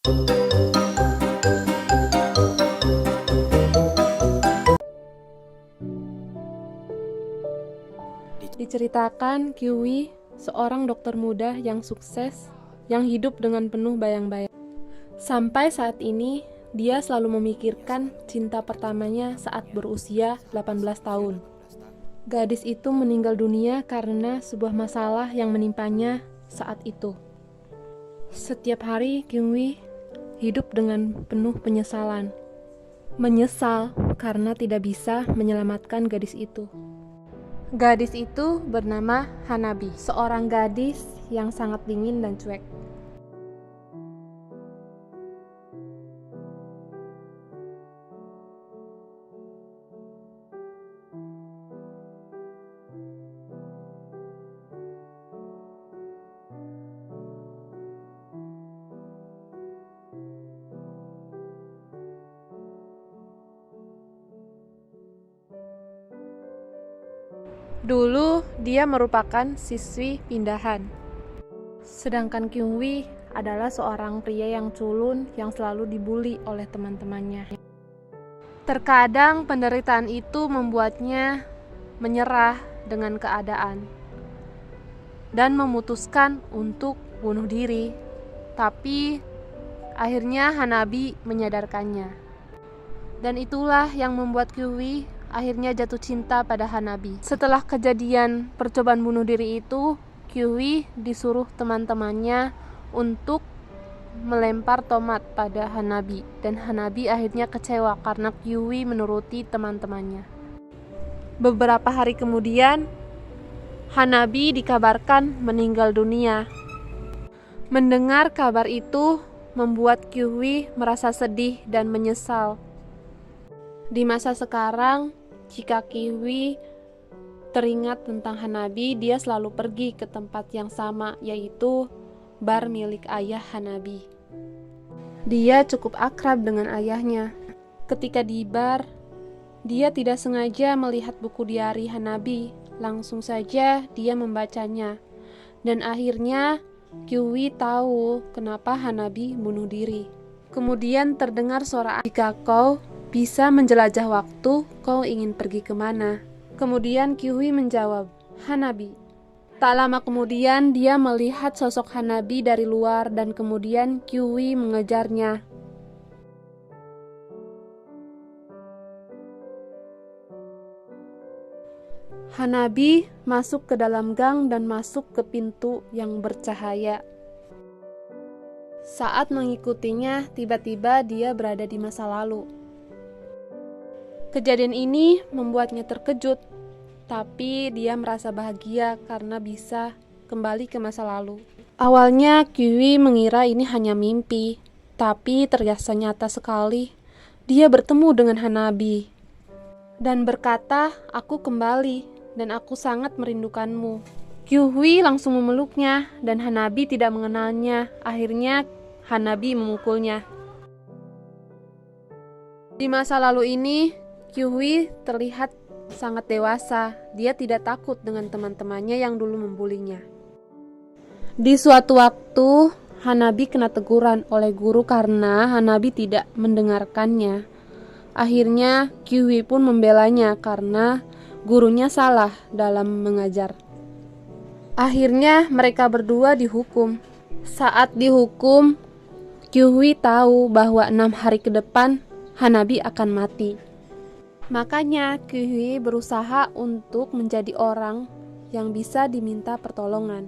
Diceritakan Kyuwi, seorang dokter muda yang sukses, yang hidup dengan penuh bayang-bayang. Sampai saat ini, dia selalu memikirkan cinta pertamanya saat berusia 18 tahun. Gadis itu meninggal dunia karena sebuah masalah yang menimpanya saat itu. Setiap hari Kyuwi hidup dengan penuh penyesalan. Menyesal karena tidak bisa menyelamatkan gadis itu. Gadis itu bernama Hanabi, seorang gadis yang sangat dingin dan cuek. Dulu dia merupakan siswi pindahan. Sedangkan Kyuwi adalah seorang pria yang culun yang selalu dibully oleh teman-temannya. Terkadang penderitaan itu membuatnya menyerah dengan keadaan dan memutuskan untuk bunuh diri. Tapi akhirnya Hanabi menyadarkannya. Dan itulah yang membuat Kyuwi akhirnya jatuh cinta pada Hanabi. Setelah kejadian percobaan bunuh diri itu, Kyuwi disuruh teman-temannya untuk melempar tomat pada Hanabi, dan Hanabi akhirnya kecewa karena Kyuwi menuruti teman-temannya. Beberapa hari kemudian, Hanabi dikabarkan meninggal dunia. Mendengar kabar itu membuat Kyuwi merasa sedih dan menyesal. Di masa sekarang, jika Kyuwi teringat tentang Hanabi, dia selalu pergi ke tempat yang sama, yaitu bar milik ayah Hanabi. Dia cukup akrab dengan ayahnya. Ketika di bar, dia tidak sengaja melihat buku diari Hanabi. Langsung saja dia membacanya. Dan akhirnya Kyuwi tahu kenapa Hanabi bunuh diri. Kemudian terdengar suara, "Jika kau bisa menjelajah waktu, kau ingin pergi kemana?" Kemudian Kyuwi menjawab, "Hanabi." Tak lama kemudian dia melihat sosok Hanabi dari luar dan kemudian Kyuwi mengejarnya. Hanabi masuk ke dalam gang dan masuk ke pintu yang bercahaya. Saat mengikutinya, tiba-tiba dia berada di masa lalu. Kejadian ini membuatnya terkejut, tapi dia merasa bahagia karena bisa kembali ke masa lalu. Awalnya Kyuwi mengira ini hanya mimpi, tapi ternyata nyata sekali. Dia bertemu dengan Hanabi dan berkata, "Aku kembali dan aku sangat merindukanmu." Kyuwi langsung memeluknya dan Hanabi tidak mengenalnya. Akhirnya Hanabi memukulnya. Di masa lalu ini, Kyuwi terlihat sangat dewasa. Dia tidak takut dengan teman-temannya yang dulu membulinya. Di suatu waktu, Hanabi kena teguran oleh guru karena Hanabi tidak mendengarkannya. Akhirnya, Kyuwi pun membelanya karena gurunya salah dalam mengajar. Akhirnya, mereka berdua dihukum. Saat dihukum, Kyuwi tahu bahwa 6 hari ke depan Hanabi akan mati. Makanya Kyuwi berusaha untuk menjadi orang yang bisa diminta pertolongan.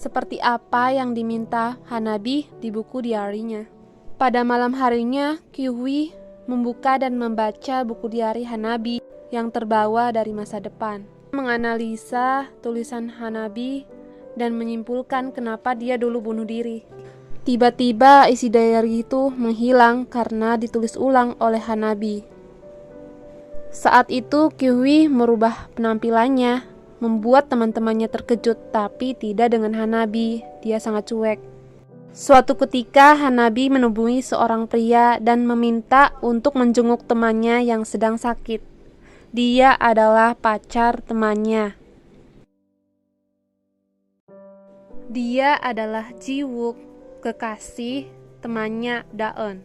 Seperti apa yang diminta Hanabi di buku diarinya. Pada malam harinya, Kyuwi membuka dan membaca buku diari Hanabi yang terbawa dari masa depan. Menganalisa tulisan Hanabi dan menyimpulkan kenapa dia dulu bunuh diri. Tiba-tiba isi diary itu menghilang karena ditulis ulang oleh Hanabi. Saat itu Kyuwi merubah penampilannya, membuat teman-temannya terkejut, tapi tidak dengan Hanabi. Dia sangat cuek. Suatu ketika Hanabi menemui seorang pria dan meminta untuk menjenguk temannya yang sedang sakit. Dia adalah pacar temannya. Dia adalah Jiwook, kekasih temannya Daen.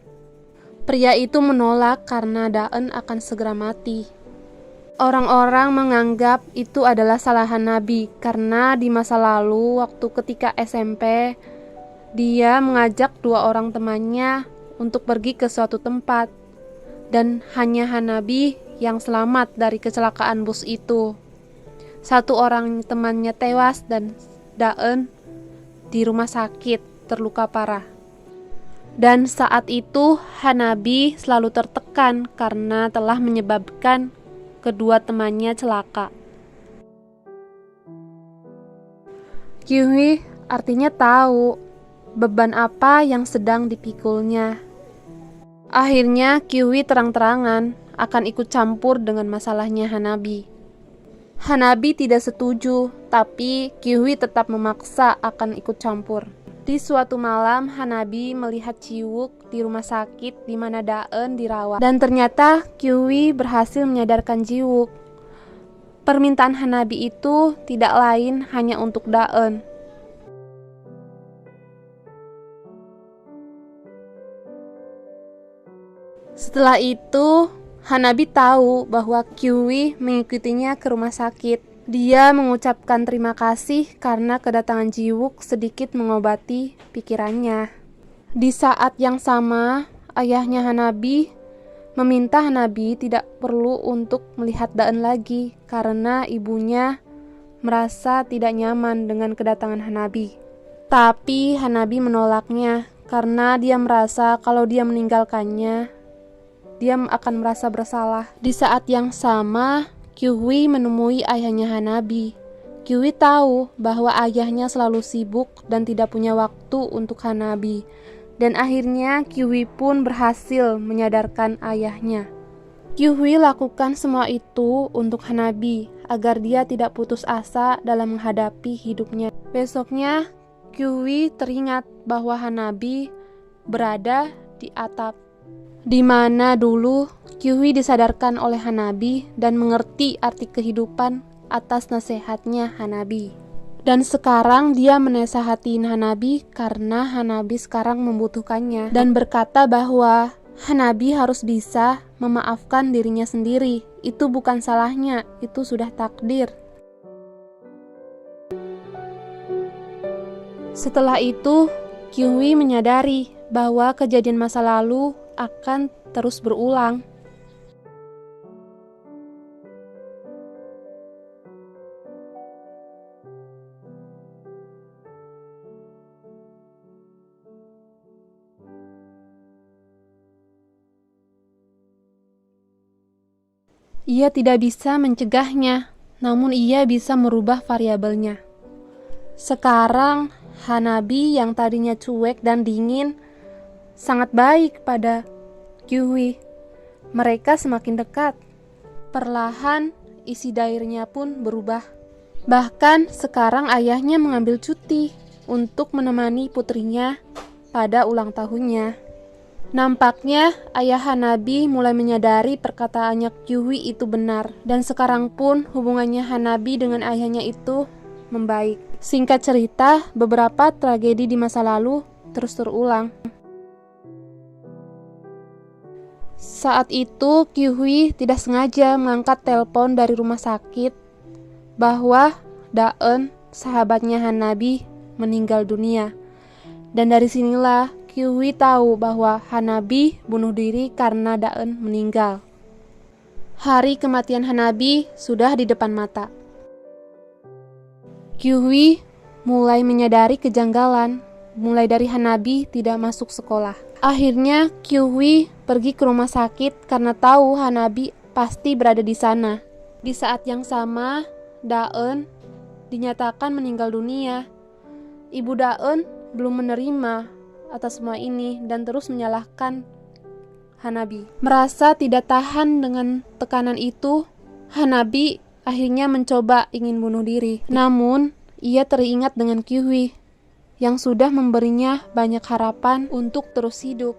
Pria itu menolak karena Daen akan segera mati. Orang-orang menganggap itu adalah salah Hanabi karena di masa lalu waktu ketika SMP, dia mengajak 2 orang temannya untuk pergi ke suatu tempat dan hanya Hanabi yang selamat dari kecelakaan bus itu. 1 orang temannya tewas dan Daen di rumah sakit terluka parah. Dan saat itu Hanabi selalu tertekan karena telah menyebabkan kedua temannya celaka. Kyuhwi artinya tahu beban apa yang sedang dipikulnya. Akhirnya Kyuhwi terang-terangan akan ikut campur dengan masalahnya Hanabi. Hanabi tidak setuju, tapi Kyuhwi tetap memaksa akan ikut campur. Di suatu malam, Hanabi melihat Jiwook di rumah sakit di mana Daen dirawat. Dan ternyata Kyuhwi berhasil menyadarkan Jiwook. Permintaan Hanabi itu tidak lain hanya untuk Daen. Setelah itu, Hanabi tahu bahwa Kyuhwi mengikutinya ke rumah sakit. Dia mengucapkan terima kasih karena kedatangan Jiwook sedikit mengobati pikirannya. Di saat yang sama, ayahnya Hanabi meminta Hanabi tidak perlu untuk melihat Daen lagi karena ibunya merasa tidak nyaman dengan kedatangan Hanabi. Tapi Hanabi menolaknya karena dia merasa kalau dia meninggalkannya, dia akan merasa bersalah. Di saat yang sama, Kyuhwi menemui ayahnya Hanabi. Kyuhwi tahu bahwa ayahnya selalu sibuk dan tidak punya waktu untuk Hanabi. Dan akhirnya Kyuhwi pun berhasil menyadarkan ayahnya. Kyuhwi lakukan semua itu untuk Hanabi agar dia tidak putus asa dalam menghadapi hidupnya. Besoknya, Kyuhwi teringat bahwa Hanabi berada di atap, di mana dulu Kyuhwi disadarkan oleh Hanabi dan mengerti arti kehidupan atas nasihatnya Hanabi. Dan sekarang dia menasehatin Hanabi karena Hanabi sekarang membutuhkannya dan berkata bahwa Hanabi harus bisa memaafkan dirinya sendiri. Itu bukan salahnya, itu sudah takdir. Setelah itu, Kyuhwi menyadari bahwa kejadian masa lalu akan terus berulang. Ia tidak bisa mencegahnya, namun ia bisa merubah variabelnya. Sekarang, Hanabi yang tadinya cuek dan dingin sangat baik pada Kyuhwi. Mereka semakin dekat. Perlahan, isi dairnya pun berubah. Bahkan sekarang ayahnya mengambil cuti untuk menemani putrinya pada ulang tahunnya. Nampaknya ayah Hanabi mulai menyadari perkataannya Kyuhwi itu benar. Dan sekarang pun hubungannya Hanabi dengan ayahnya itu membaik. Singkat cerita, beberapa tragedi di masa lalu terus terulang. Saat itu Kyuhwi tidak sengaja mengangkat telepon dari rumah sakit bahwa Daen, sahabatnya Hanabi, meninggal dunia. Dan dari sinilah Kyuhwi tahu bahwa Hanabi bunuh diri karena Daen meninggal. Hari kematian Hanabi sudah di depan mata. Kyuhwi mulai menyadari kejanggalan, mulai dari Hanabi tidak masuk sekolah. Akhirnya Kyuhwi pergi ke rumah sakit karena tahu Hanabi pasti berada di sana. Di saat yang sama, Daen dinyatakan meninggal dunia. Ibu Daen belum menerima atas semua ini dan terus menyalahkan Hanabi. Merasa tidak tahan dengan tekanan itu, Hanabi akhirnya mencoba ingin bunuh diri. Namun, ia teringat dengan Kyuhwi yang sudah memberinya banyak harapan untuk terus hidup.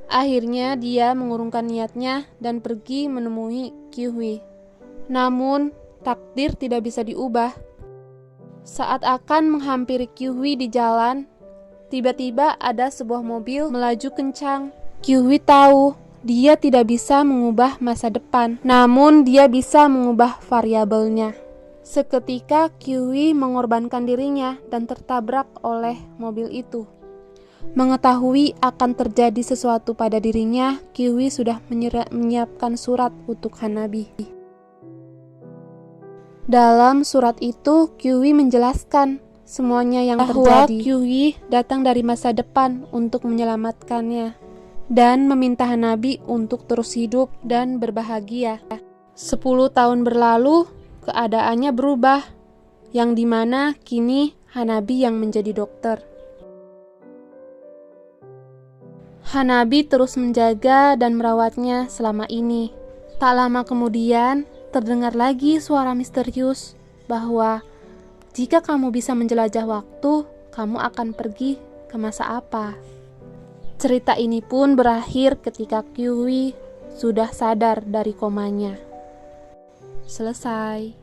Akhirnya dia mengurungkan niatnya dan pergi menemui Kyuhwi. Namun, takdir tidak bisa diubah. Saat akan menghampiri Kyuhwi di jalan, Tiba-tiba ada sebuah mobil melaju kencang. Kyuwi tahu dia tidak bisa mengubah masa depan, namun dia bisa mengubah variabelnya. Seketika Kyuwi mengorbankan dirinya dan tertabrak oleh mobil itu. Mengetahui akan terjadi sesuatu pada dirinya, Kyuwi sudah menyiapkan surat untuk Hanabi. Dalam surat itu, Kyuwi menjelaskan semuanya yang terjadi. Kyuwi datang dari masa depan untuk menyelamatkannya dan meminta Hanabi untuk terus hidup dan berbahagia. 10 tahun berlalu, keadaannya berubah, yang dimana kini Hanabi yang menjadi dokter. Hanabi terus menjaga dan merawatnya selama ini. Tak lama kemudian, terdengar lagi suara misterius bahwa jika kamu bisa menjelajah waktu, kamu akan pergi ke masa apa? Cerita ini pun berakhir ketika Kyuwi sudah sadar dari komanya. Selesai.